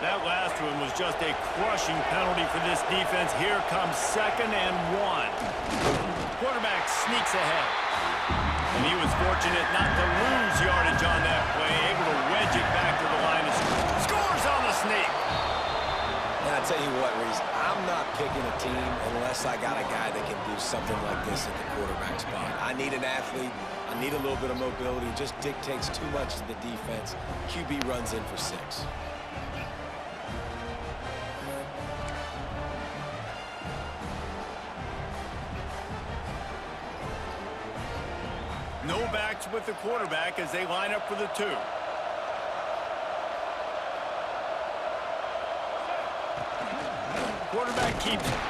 That last one was just a crushing penalty for this defense. Here comes 2nd and 1. Quarterback sneaks ahead. And he was fortunate not to lose yardage on that play, able to wedge it back to the line and scores on the sneak. And I tell you what, Reese, I'm not picking a team unless I got a guy that can do something like this at the quarterback spot. I need an athlete. I need a little bit of mobility. It just dictates too much to the defense. QB runs in for 6. No backs with the quarterback as they line up for the 2. Quarterback keeps it.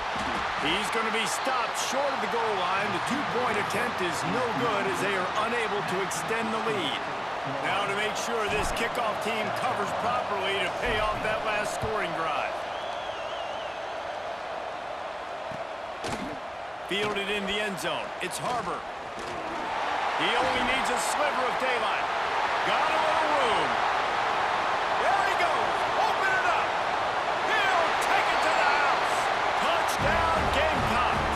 He's going to be stopped short of the goal line. The 2-point attempt is no good as they are unable to extend the lead. Now to make sure this kickoff team covers properly to pay off that last scoring drive. Fielded in the end zone. It's Harbor. He only needs a sliver of daylight. Got a little room. There he goes. Open it up. He'll take it to the house. Touchdown, Gamecocks.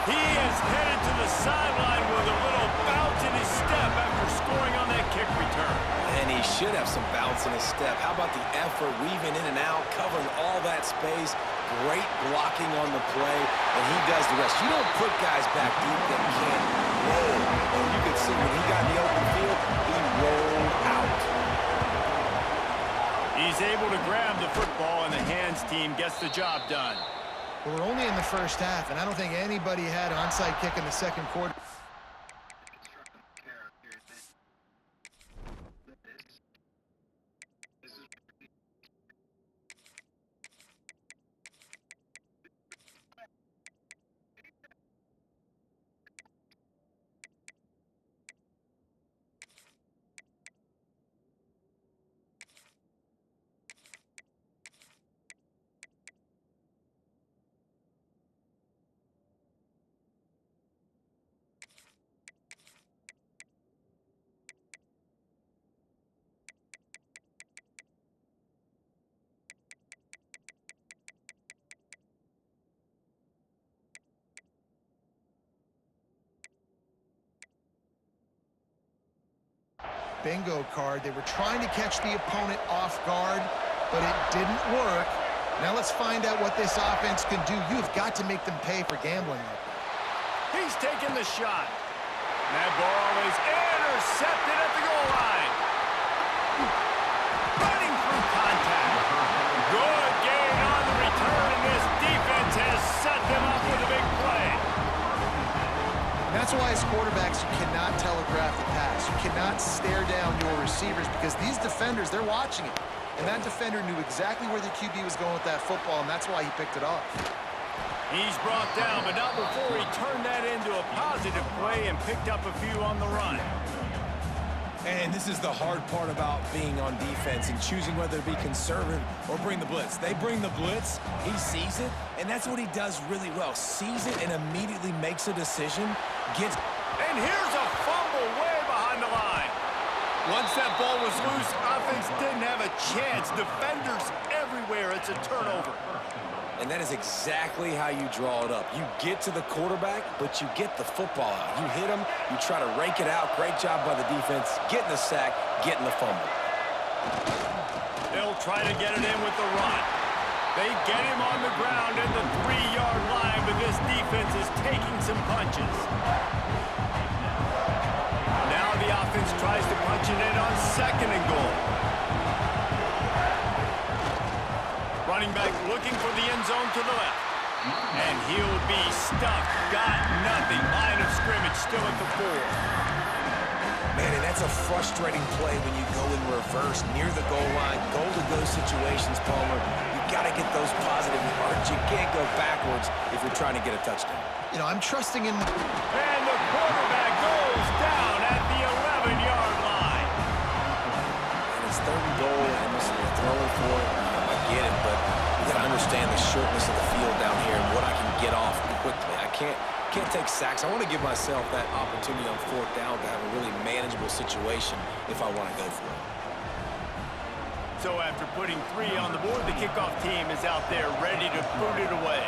He is headed to the sideline with a little bounce in his step after scoring on that kick return. And he should have some bounce in his step. How about the effort, weaving in and out, covering all that space. Great blocking on the play, and he does the rest. You don't put guys back deep that can't roll. And you can see when he got in the open field, he rolled out. He's able to grab the football, and the hands team gets the job done. Well, we're only in the first half, and I don't think anybody had an onside kick in the second quarter. Bingo card. They were trying to catch the opponent off guard, but it didn't work. Now let's find out what this offense can do. You've got to make them pay for gambling like that. He's taking the shot. That ball is intercepted at the goal line. Running through contact. Good gain on the return, and this defense has set them up with a big play. And that's why as quarterbacks, you cannot telegraph the pass. You cannot stare down your receivers because these defenders, they're watching it. And that defender knew exactly where the QB was going with that football, and that's why he picked it off. He's brought down, but not before he turned that into a positive play and picked up a few on the run. And this is the hard part about being on defense and choosing whether to be conservative or bring the blitz. They bring the blitz, he sees it, and that's what he does really well. Sees it and immediately makes a decision, gets... And here's a fumble way behind the line. Once that ball was loose, offense didn't have a chance. Defenders everywhere. It's a turnover. And that is exactly how you draw it up. You get to the quarterback, but you get the football out. You hit him, you try to rake it out. Great job by the defense, getting the sack, getting the fumble. They'll try to get it in with the run. They get him on the ground at the 3-yard line, but this defense is taking some punches. Now the offense tries to punch it in on 2nd and goal. Running back looking for the end zone to the left. And he'll be stuffed. Got nothing. Line of scrimmage still at the 4. Man, and that's a frustrating play when you go in reverse near the goal line. Goal-to-go situations, Palmer. You got to get those positive yards. You can't go backwards if you're trying to get a touchdown. You know, I'm trusting in... And the quarterback goes down at the 11-yard line. And it's 3rd and goal, and they're throwing for it. I get it, but you got to understand the shortness of the field down here and what I can get off quickly. I can't take sacks. I want to give myself that opportunity on 4th down to have a really manageable situation if I want to go for it. So after putting 3 on the board, the kickoff team is out there ready to boot it away.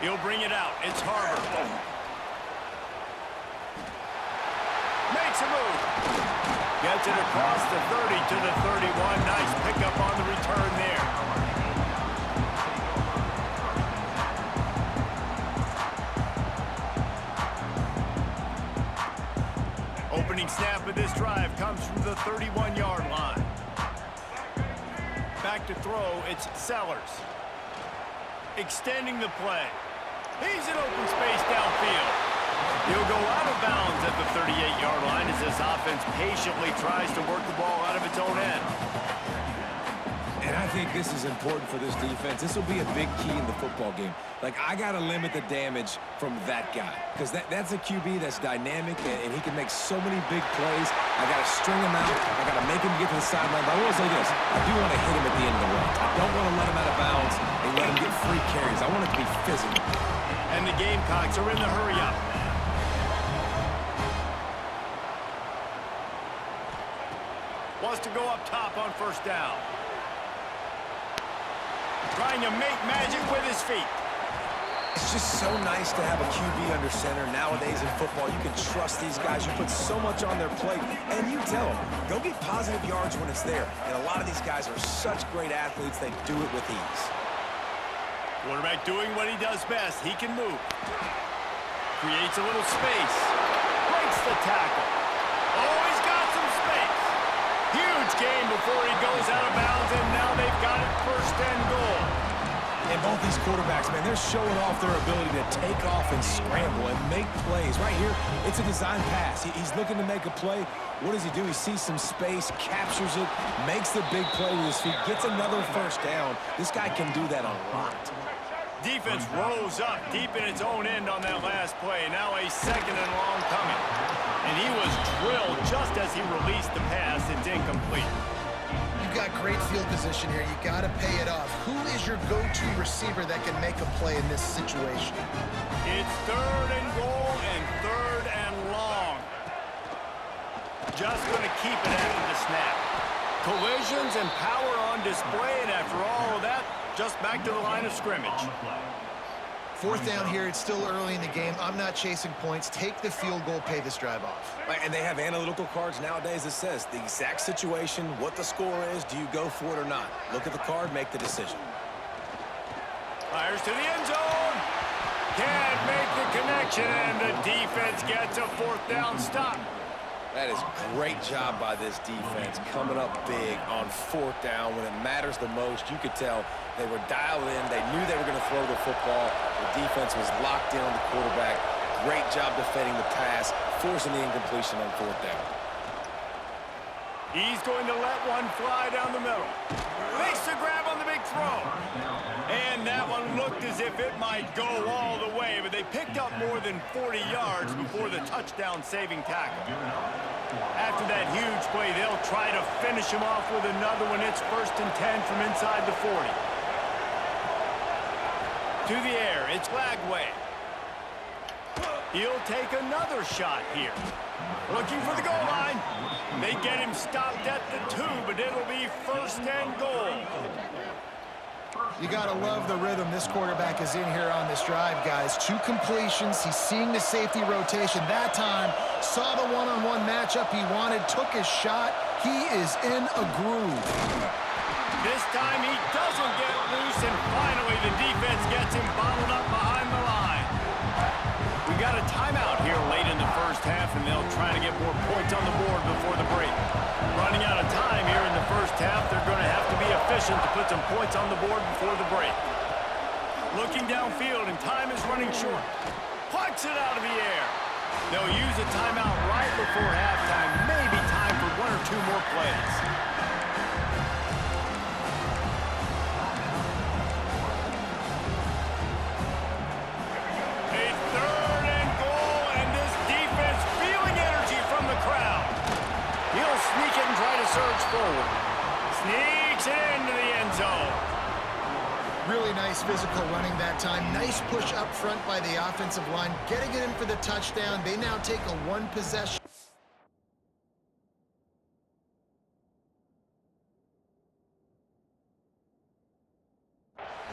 He'll bring it out. It's Harbour. Makes a move. Gets it across the 30 to the 31. Nice pickup on the return there. Opening snap of this drive comes from the 31-yard line. Back to throw, it's Sellers. Extending the play. He's in open space downfield. He'll go out of bounds at the 38-yard line as this offense patiently tries to work the ball out of its own end. And I think this is important for this defense. This will be a big key in the football game. Like, I got to limit the damage from that guy because that's a QB that's dynamic, and he can make so many big plays. I got to string him out. I got to make him get to the sideline. But I will say this. I do want to hit him at the end of the run. I don't want to let him out of bounds and let him get free carries. I want it to be physical. And the Gamecocks are in the hurry-up. Wants to go up top on first down. Trying to make magic with his feet. It's just so nice to have a QB under center. Nowadays in football, you can trust these guys. You put so much on their plate, and you tell them, go get positive yards when it's there. And a lot of these guys are such great athletes, they do it with ease. Quarterback doing what he does best. He can move. Creates a little space. Breaks the tackle. Oh, he's got some space. Huge gain before he goes out of bounds, and now they've got it first and goal. And both these quarterbacks, man, they're showing off their ability to take off and scramble and make plays. Right here, it's a design pass. He's looking to make a play. What does he do? He sees some space, captures it, makes the big play with his feet, gets another first down. This guy can do that a lot. Defense rose up deep in its own end on that last play. Now a second and long coming. And he was drilled just as he released the pass. It's incomplete. You've got great field position here. You got to pay it off. Who is your go-to receiver that can make a play in this situation? It's third and goal and third and long. Just going to keep it after the snap. Collisions and power on display, and after all of that, just back to the line of scrimmage. Fourth down here. It's still early in the game. I'm not chasing points. Take the field goal, pay this drive off. And they have analytical cards nowadays that says the exact situation, what the score is, do you go for it or not? Look at the card, make the decision. Fires to the end zone. Can't make the connection, and the defense gets a fourth down stop. That is great job by this defense, coming up big on fourth down when it matters the most. You could tell they were dialed in. They knew they were going to throw the football. The defense was locked in on the quarterback. Great job defending the pass, forcing the incompletion on fourth down. He's going to let one fly down the middle. Makes the grab on the big throw. And that one looked as if it might go all the way, but they picked up more than 40 yards before the touchdown-saving tackle. After that huge play, they'll try to finish him off with another one. It's first and 10 from inside the 40. To the air, it's Lagway. He'll take another shot here. Looking for the goal line. They get him stopped at the 2, but it'll be first and goal. You got to love the rhythm this quarterback is in here on this drive, guys. 2 completions. He's seeing the safety rotation. That time, saw the one-on-one matchup he wanted, took his shot. He is in a groove. This time he doesn't get loose, and finally the defense gets him bottled up behind the line. We got a timeout here late in the first half, and they'll try to get more points on the board before the break. Running out of time here in the first half, they're going to have to be efficient to put some points on the board before the break. Looking downfield, and time is running short. Punts it out of the air. They'll use a timeout right before halftime. Maybe time for 1 or 2 more plays. A third and goal, and this defense feeling energy from the crowd. He'll sneak it and try to surge forward. Sneaks it into the end zone. Really nice physical running that time. Nice push up front by the offensive line, getting it in for the touchdown. They now take a 1-possession.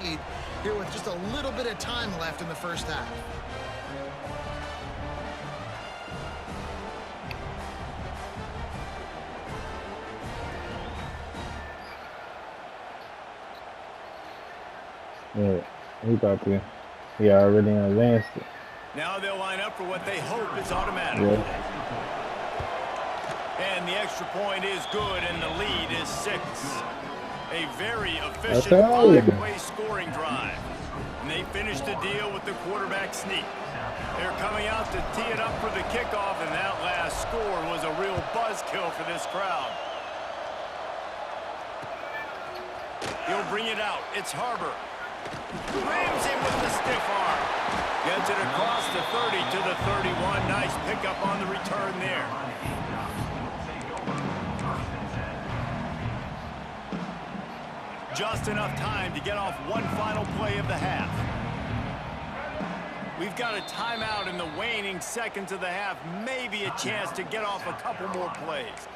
lead here with just a little bit of time left in the first half. Yeah, he about to. He already advanced it. Now they'll line up for what they hope is automatic. Yeah. And the extra point is good, and the lead is 6. A very efficient Okay. 5-way scoring drive. And they finish the deal with the quarterback sneak. They're coming out to tee it up for the kickoff, and that last score was a real buzzkill for this crowd. He'll bring it out. It's Harbor. Rams in with the stiff arm. Gets it across the 30 to the 31. Nice pickup on the return there. Just enough time to get off one final play of the half. We've got a timeout in the waning seconds of the half. Maybe a chance to get off a couple more plays.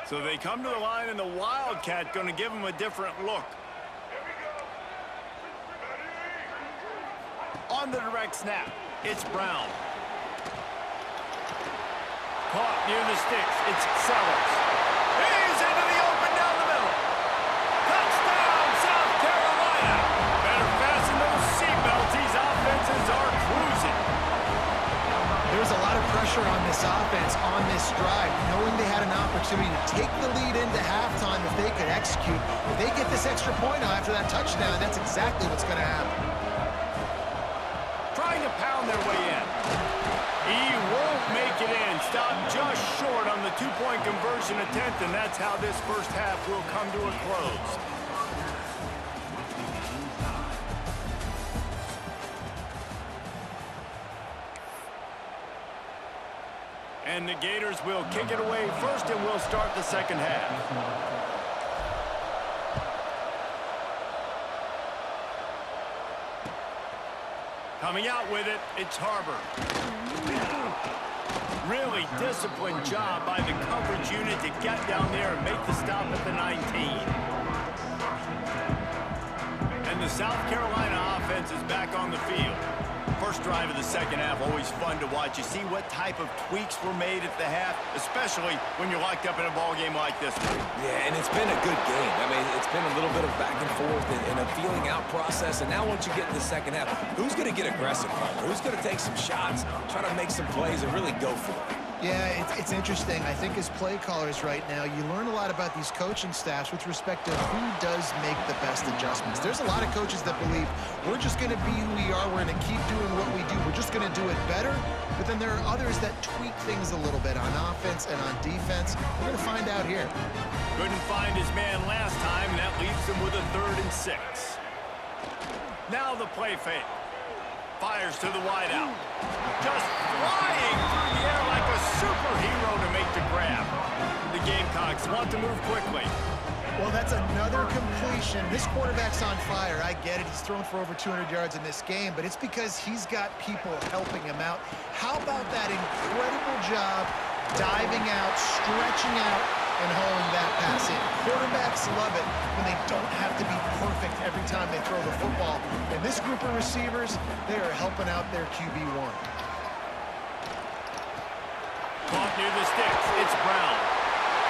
So they come to the line, and the Wildcat going to give them a different look. On the direct snap, it's Brown. Caught near the sticks, it's Sellers. He's into the open down the middle. Touchdown, South Carolina. Better fasten those seatbelts. These offenses are cruising. There's a lot of pressure on this offense on this drive, knowing they had an opportunity to take the lead into halftime if they could execute. If they get this extra point after that touchdown, that's exactly what's going to happen. Trying to pound their way in. He won't make it in. Stopped just short on the two-point conversion attempt, and that's how this first half will come to a close. And the Gators will kick it away first, and we'll start the second half. Coming out with it, it's Harbor. Really disciplined job by the coverage unit to get down there and make the stop at the 19. And the South Carolina offense is back on the field. First drive of the second half, always fun to watch. You see what type of tweaks were made at the half, especially when you're locked up in a ball game like this one. Yeah, and it's been a good game. I mean, it's been a little bit of back and forth and a feeling out process. And now once you get in the second half, who's going to get aggressive, Carter? Who's going to take some shots, try to make some plays, and really go for it? Yeah, it's interesting. I think as play callers right now, you learn a lot about these coaching staffs with respect to who does make the best adjustments. There's a lot of coaches that believe we're just going to be who we are. We're going to keep doing what we do. We're just going to do it better. But then there are others that tweak things a little bit on offense and on defense. We're going to find out here. Couldn't find his man last time, and that leaves him with a 3rd and 6. Now the play fake. Fires to the wideout. Just flying through the air like a superhero to make the grab. The Gamecocks want to move quickly. Well, that's another completion. This quarterback's on fire. I get it. He's thrown for over 200 yards in this game, but it's because he's got people helping him out. How about that incredible job diving out, stretching out, and hauling that pass in? Quarterbacks love it when they don't have to be perfect every time they throw the football. And this group of receivers, they are helping out their QB1. Caught near the sticks. It's Brown.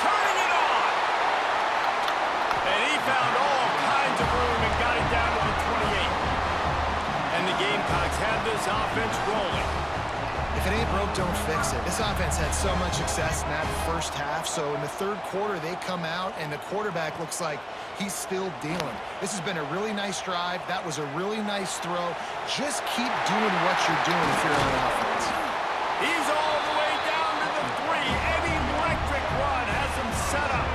Turning it on. And he found all kinds of room and got it down to the 28. And the Gamecocks have this offense rolling. If it ain't broke, don't fix it. This offense had so much success in that first half, so in the third quarter, they come out, and the quarterback looks like he's still dealing. This has been a really nice drive. That was a really nice throw. Just keep doing what you're doing if you're on offense. He's all the way down to the 3. An electric run has him set up.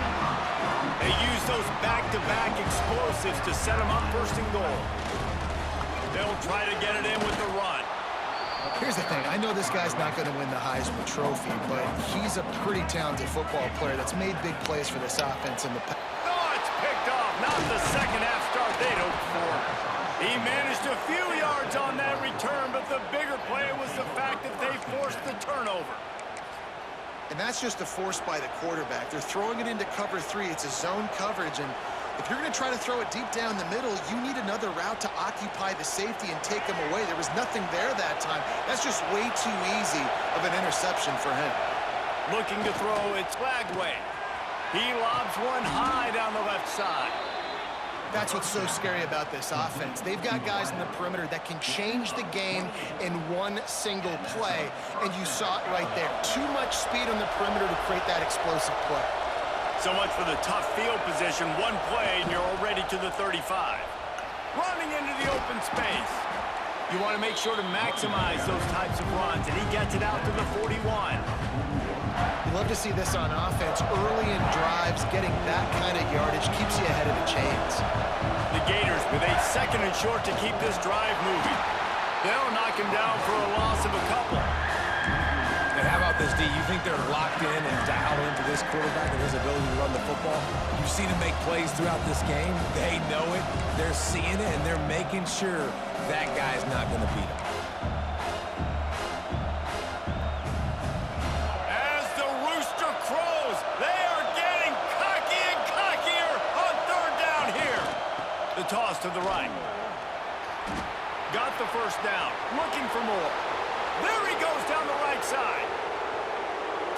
They use those back-to-back explosives to set him up first and goal. They'll try to get it in with the run. Here's the thing. I know this guy's not going to win the Heisman Trophy, but he's a pretty talented football player that's made big plays for this offense in the past. Oh, it's picked off. Not the second half start they'd hoped for. He managed a few yards on that return, but the bigger play was the fact that they forced the turnover. And that's just a force by the quarterback. They're throwing it into cover 3. It's a zone coverage, and if you're going to try to throw it deep down the middle, you need another route to occupy the safety and take him away. There was nothing there that time. That's just way too easy of an interception for him. Looking to throw, it's Lagway. He lobs one high down the left side. That's what's so scary about this offense. They've got guys in the perimeter that can change the game in one single play, and you saw it right there. Too much speed on the perimeter to create that explosive play. So much for the tough field position. One play, and you're already to the 35. Running into the open space. You want to make sure to maximize those types of runs, and he gets it out to the 41. You love to see this on offense. Early in drives, getting that kind of yardage keeps you ahead of the chains. The Gators with a 2nd and short to keep this drive moving. They'll knock him down for a loss of a couple. And how about this, D? You think they're locked in and dialed into this quarterback and his ability to run the football? You've seen him make plays throughout this game. They know it. They're seeing it, and they're making sure that guy's not going to beat him. As the rooster crows, they are getting cocky and cockier on 3rd down here. The toss to the right. Got the first down. Looking for more. There he goes down the right side.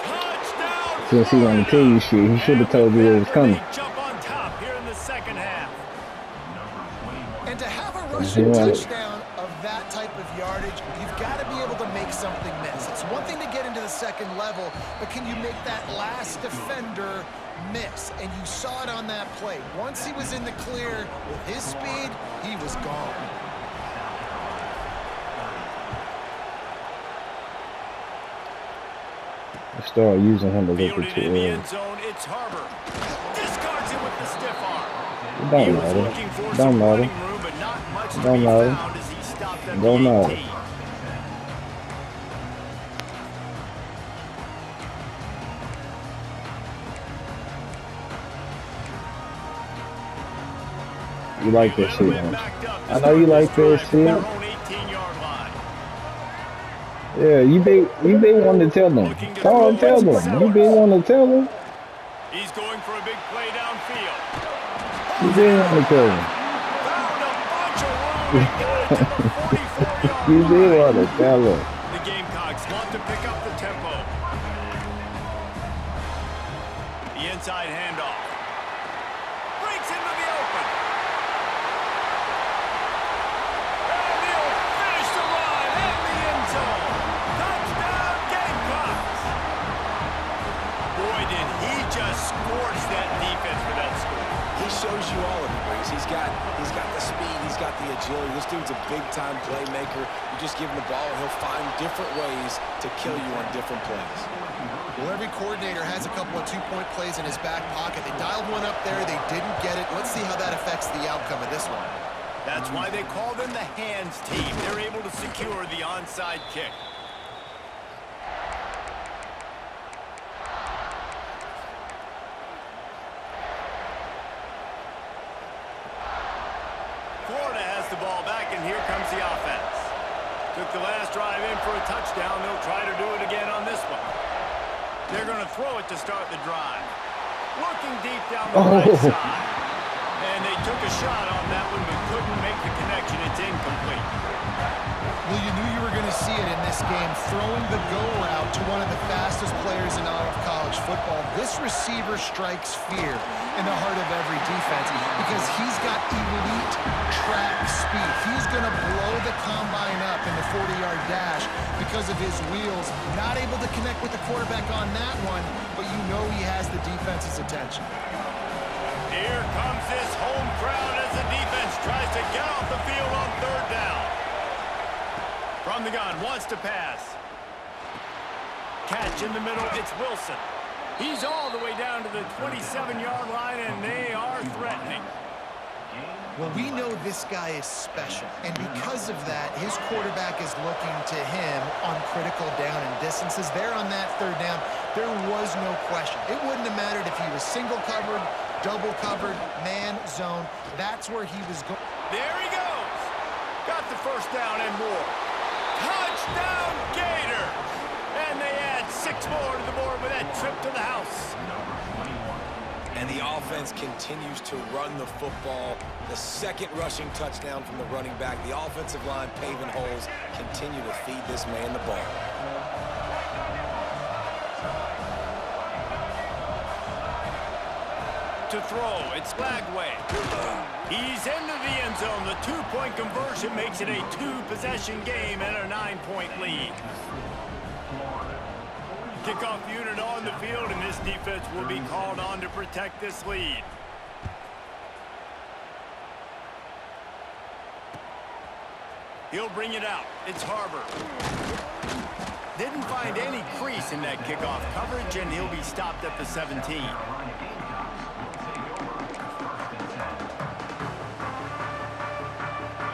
Touchdown! Since he wanted to tell you shit, he should have told you it was coming. Jump on top here in the 2nd half. And to have a rushing touchdown of that type of yardage, you've got to be able to make something miss. It's one thing to get into the 2nd level, but can you make that last defender miss? And you saw it on that play. Once he was in the clear with his speed, he was gone. Start using him a little Fielded bit too in the early. end zone, it's Harbor. Discards it with the stiff arm. It He don't was matter. looking for Don't some matter. running room, but not much to Don't be matter. found as he stopped at Don't the matter. 18. You like this shit, Momentum man. backed up to I know you start like this this drive from their shit. own 18-yard line. Yeah, you be wanting to tell them. Looking to Tell throw them. it to You be wanting to tell them. He's going for a big play downfield. You be wanting to tell them. Found a bunch of room and got it to the 44-yard You be line. wanting to tell them. The Gamecocks want to pick up the tempo. The inside handoff. Breaks into the open. And he'll finish the run in the end zone. Touchdown Gamecocks. Boy, did he just scorch that defense for that score. He shows you all of it, Breeze. He's got the speed, he's got the agility. This dude's a big-time playmaker. You just give him the ball, and he'll find different ways to kill you on different plays. Well, every coordinator has a couple of two-point plays in his back pocket. They dialed one up there. They didn't get it. Let's see how that affects the outcome of this one. That's why they call them the hands team. They're able to secure the onside kick. Florida has the ball back, and here comes the offense. Took the last drive in for a touchdown. They'll try to do it again on this one. They're going to throw it to start the drive. Looking deep down the right side. And they took a shot on that one, but couldn't make the connection. It's incomplete. Well, you knew you were going to see it in this game, throwing the go route to one of the fastest players in all of college football. This receiver strikes fear in the heart of every defense because he's got elite track speed. He's going to blow the combine up in the 40-yard dash because of his wheels. Not able to connect with the quarterback on that one, but you know he has the defense's attention. Here comes this home crowd as the defense tries to get off the field on 3rd down. From the gun, wants to pass. Catch in the middle, it's Wilson. He's all the way down to the 27-yard line, and they are threatening. Well, we know this guy is special, and because of that, his quarterback is looking to him on critical down and distances. There on that 3rd down, there was no question. It wouldn't have mattered if he was single covered, double covered, man, zone. That's where he was going. There he goes. Got the first down and more. Touchdown, Gators! And they add 6 more to the board with that trip to the house. And the offense continues to run the football. The second rushing touchdown from the running back. The offensive line paving holes. Continue to feed this man the ball. To throw, it's Lagway. He's into the end zone. The 2-point conversion makes it a 2-possession game and a 9-point lead. Kickoff unit on the field, and this defense will be called on to protect this lead. He'll bring it out. It's Harbor. Didn't find any crease in that kickoff coverage, and he'll be stopped at the 17.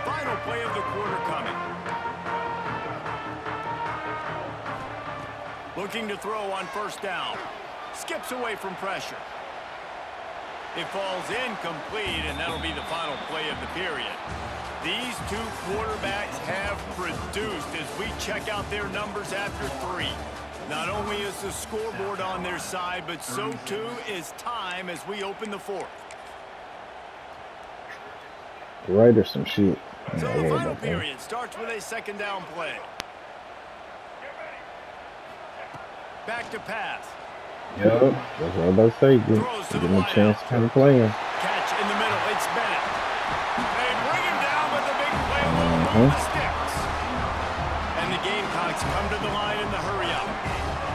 Final play of the quarter coming. Looking to throw on first down. Skips away from pressure. It falls incomplete, and that'll be the final play of the period. These two quarterbacks have produced as we check out their numbers after 3. Not only is the scoreboard on their side, but so too is time as we open the 4th. Right or some shit. So the final period starts with a second down play. Back to pass. Yep, that's what I was about to say. Give him a chance to kind of play him. Catch in the middle. It's Bennett. They bring him down with the big play with the sticks. And the Gamecocks come to the line in the hurry up.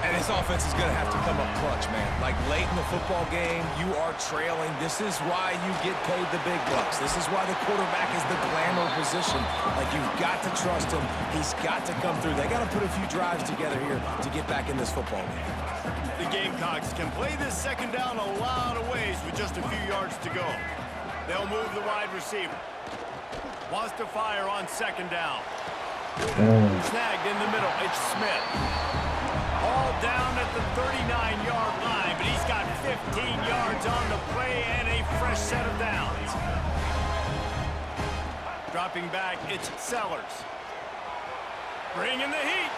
And this offense is going to have to come up clutch, man. Like late in the football game, you are trailing. This is why you get paid the big bucks. This is why the quarterback is the glamour position. Like, you've got to trust him. He's got to come through. They got to put a few drives together here to get back in this football game. The Gamecocks can play this second down a lot of ways with just a few yards to go. They'll move the wide receiver. Wants to fire on second down. Snagged in the middle. It's Smith. All down at the 39-yard line, but he's got 15 yards on the play and a fresh set of downs. Dropping back, it's Sellers. Bringing the heat.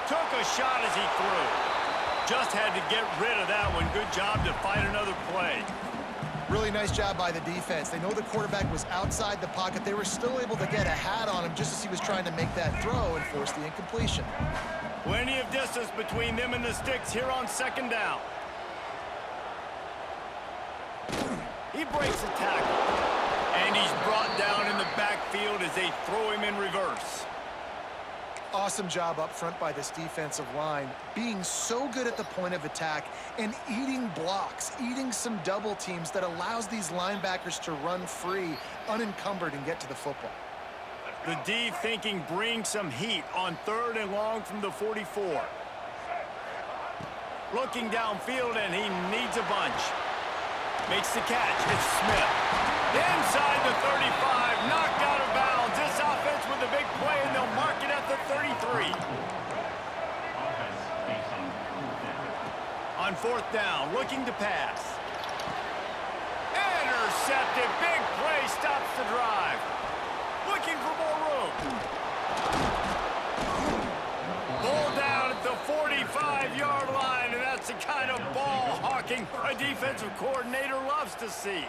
Took a shot as he threw. Just had to get rid of that one. Good job to fight another play. Really nice job by the defense. They know the quarterback was outside the pocket. They were still able to get a hat on him just as he was trying to make that throw and force the incompletion. Plenty of distance between them and the sticks here on second down. He breaks a tackle. And he's brought down in the backfield as they throw him in reverse. Awesome job up front by this defensive line, being so good at the point of attack and eating blocks, eating some double teams that allows these linebackers to run free, unencumbered, and get to the football. The D thinking bring some heat on 3rd and long from the 44. Looking downfield, and he needs a bunch. Makes the catch. It's Smith. Inside the 35, knocked out of bounds. This offense with a big play, and they'll mark it at the 33. On 4th down, looking to pass. Intercepted. Big play stops the drive. Looking for more room. Ball down at the 45-yard line, and that's the kind of ball hawking a defensive coordinator loves to see.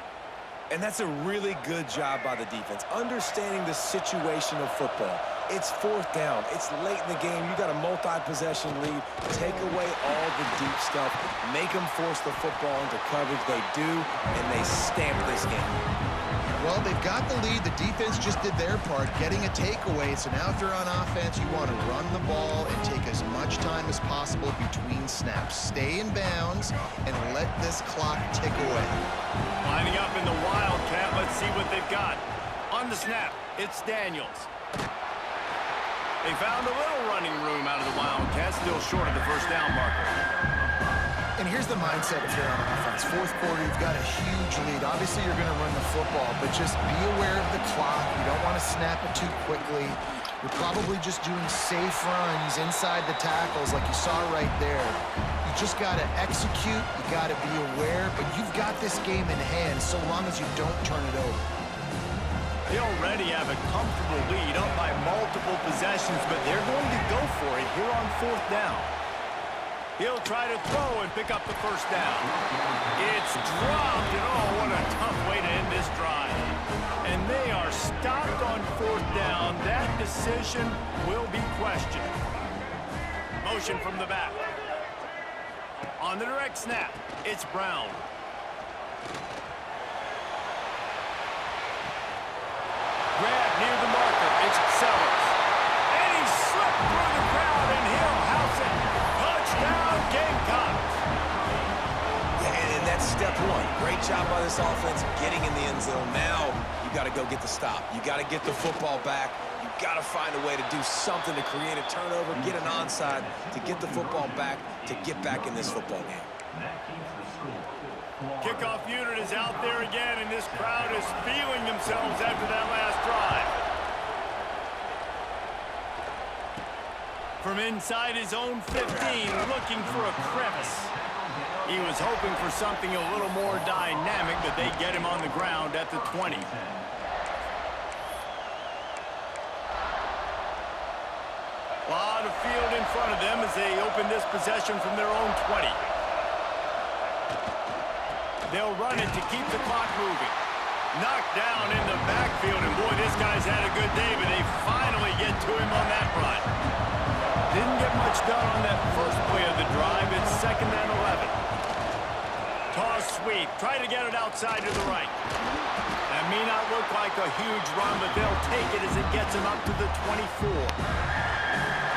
And that's a really good job by the defense, understanding the situation of football. It's 4th down. It's late in the game. You got a multi-possession lead. Take away all the deep stuff. Make them force the football into coverage. They do, and they stamp this game. Well, they've got the lead. The defense just did their part, getting a takeaway. So now if they're on offense, you want to run the ball and take as much time as possible between snaps. Stay in bounds and let this clock tick away. Lining up in the Wildcat. Let's see what they've got. On the snap, it's Daniels. They found a little running room out of the Wildcats, still short of the first down marker. And here's the mindset if you're on offense. 4th quarter, you've got a huge lead. Obviously, you're going to run the football, but just be aware of the clock. You don't want to snap it too quickly. You're probably just doing safe runs inside the tackles like you saw right there. You just got to execute. You got to be aware, but you've got this game in hand so long as you don't turn it over. They already have a comfortable lead up by multiple possessions, but they're going to go for it here on 4th down. He'll try to throw and pick up the first down. It's dropped, and oh, what a tough way to end this drive. And they are stopped on 4th down. That decision will be questioned. Motion from the back. On the direct snap, it's Brown. Grab near the marker, it's Sellers. And he slipped through the crowd, and he'll house it. Touchdown, Gamecocks. Yeah, and that's step one. Great job by this offense getting in the end zone. Now you got to go get the stop. You got to get the football back. You got to find a way to do something to create a turnover, get an onside, to get the football back, to get back in this football game. Kickoff unit is out there again, and this crowd is feeling themselves after that last drive. From inside his own 15, looking for a crevice. He was hoping for something a little more dynamic, but they get him on the ground at the 20. A lot of field in front of them as they open this possession from their own 20. They'll run it to keep the clock moving. Knocked down in the backfield, and boy, this guy's had a good day, but they finally get to him on that run. Didn't get much done on that first play of the drive. It's 2nd and 11. Toss sweep. Try to get it outside to the right. That may not look like a huge run, but they'll take it as it gets them up to the 24.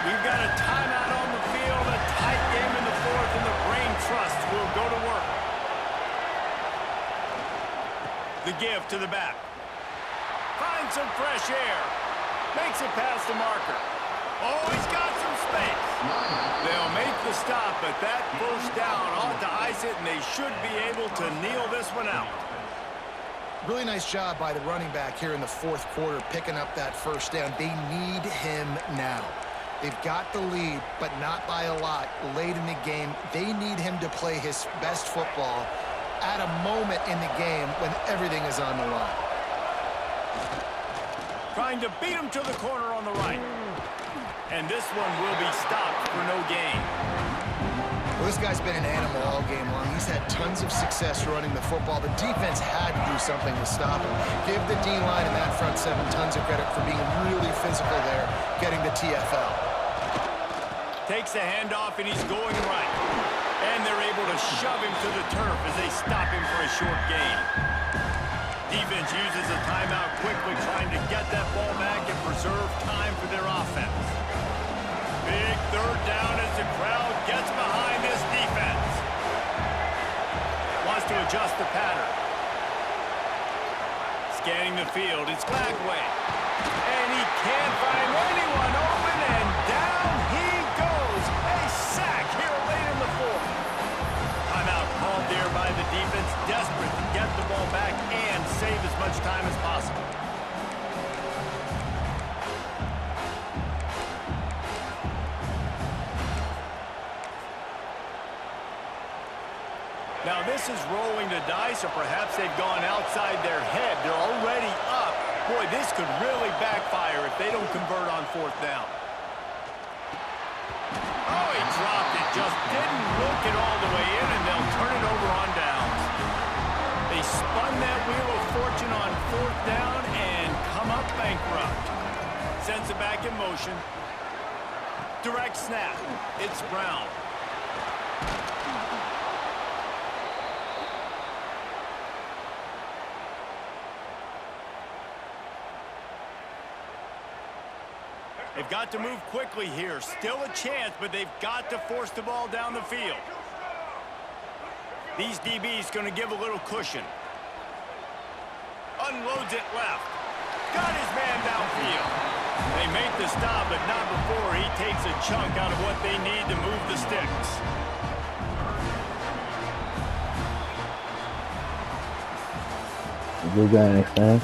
We've got a timeout on the field, a tight game in the 4th, and the Brain Trust will go to work. The give to the back. Finds some fresh air. Makes it past the marker. Oh, he's got some space. They'll make the stop, but that first down ought to ice it, and they should be able to kneel this one out. Really nice job by the running back here in the 4th quarter, picking up that first down. They need him now. They've got the lead, but not by a lot late in the game. They need him to play his best football at a moment in the game when everything is on the line. Trying to beat him to the corner on the right. And this one will be stopped for no gain. Well, this guy's been an animal all game long. He's had tons of success running the football. The defense had to do something to stop him. Give the D-line and that front 7 tons of credit for being really physical there, getting the TFL. Takes the handoff, and he's going right. And they're able to shove him to the turf as they stop him for a short gain. Defense uses a timeout quickly, trying to get that ball back and preserve time for their offense. Big 3rd down as the crowd gets behind this defense. Wants to adjust the pattern. Scanning the field, it's Glagway. And he can't find anyone open, and down he goes. A sack here late in the 4th. Timeout called there by the defense, desperate to get the ball back and save as much time as possible. Now this is rolling the dice, or perhaps they've gone outside their head. They're already up. Boy, this could really backfire if they don't convert on 4th down. Oh, he dropped it. Just didn't look it all the way in, and they'll turn it over on downs. They spun that wheel of fortune on 4th down and come up bankrupt. Sends it back in motion. Direct snap. It's Brown. They've got to move quickly here. Still a chance, but they've got to force the ball down the field. These DBs going to give a little cushion. Unloads it left. Got his man downfield. They make the stop, but not before he takes a chunk out of what they need to move the sticks. Good guy, man.